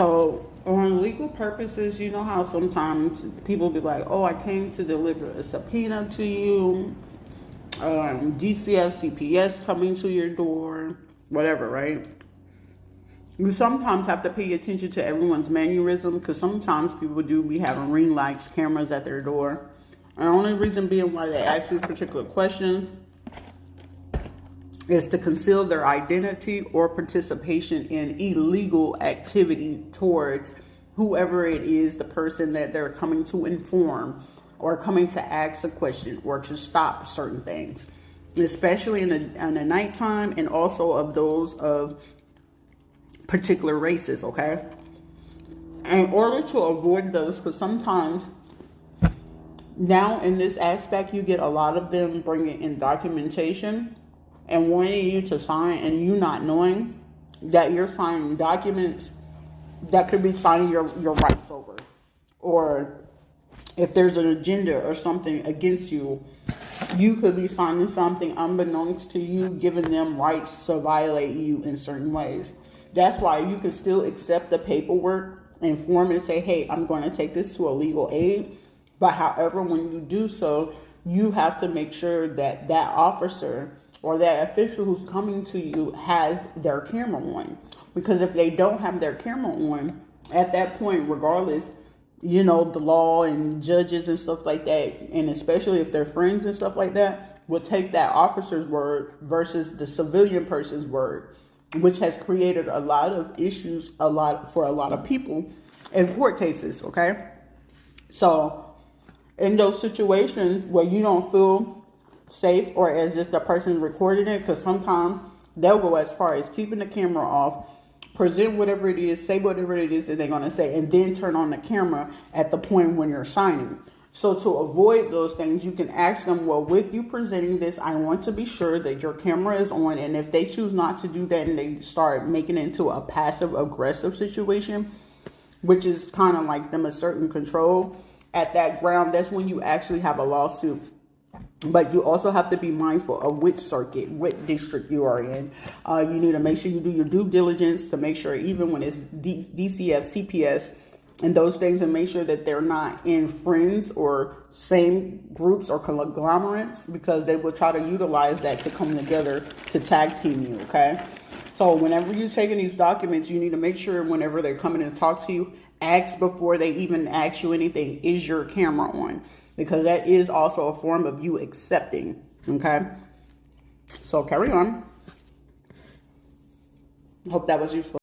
So on legal purposes, you know how sometimes people be like, oh, I came to deliver a subpoena to you, DCF, CPS coming to your door, whatever, right? You sometimes have to pay attention to everyone's mannerism because sometimes people do be having ring lights, cameras at their door. And the only reason being why they ask these particular questions is to conceal their identity or participation in illegal activity towards whoever it is, the person that they're coming to inform or coming to ask a question or to stop certain things, especially in the nighttime, and also of those of particular races, okay? In order to avoid those, because sometimes now in this aspect, you get a lot of them bringing in documentation and wanting you to sign, and you not knowing that you're signing documents that could be signing your rights over. Or if there's an agenda or something against you, you could be signing something unbeknownst to you, giving them rights to violate you in certain ways. That's why you can still accept the paperwork and form and say, hey, I'm going to take this to a legal aid. But however, when you do so, you have to make sure that that officer or that official who's coming to you has their camera on. Because if they don't have their camera on, at that point, regardless, you know, the law and judges and stuff like that, and especially if they're friends and stuff like that, will take that officer's word versus the civilian person's word, which has created a lot of issues for a lot of people in court cases, okay? So in those situations where you don't feel safe or as if the person recording it, because sometimes they'll go as far as keeping the camera off, present whatever it is, say whatever it is that they're going to say, and then turn on the camera at the point when you're signing. So to avoid those things, you can ask them, well, with you presenting this, I want to be sure that your camera is on. And if they choose not to do that and they start making it into a passive aggressive situation, which is kind of like them asserting control at that ground, that's when you actually have a lawsuit. But you also have to be mindful of which circuit, what district you are in. You need to make sure you do your due diligence to make sure, even when it's DCF, CPS, and those things, and make sure that they're not in friends or same groups or conglomerates, because they will try to utilize that to come together to tag team you, okay? So whenever you're taking these documents, you need to make sure whenever they're coming to talk to you, ask before they even ask you anything, is your camera on? Because that is also a form of you accepting, okay? So carry on. Hope that was useful.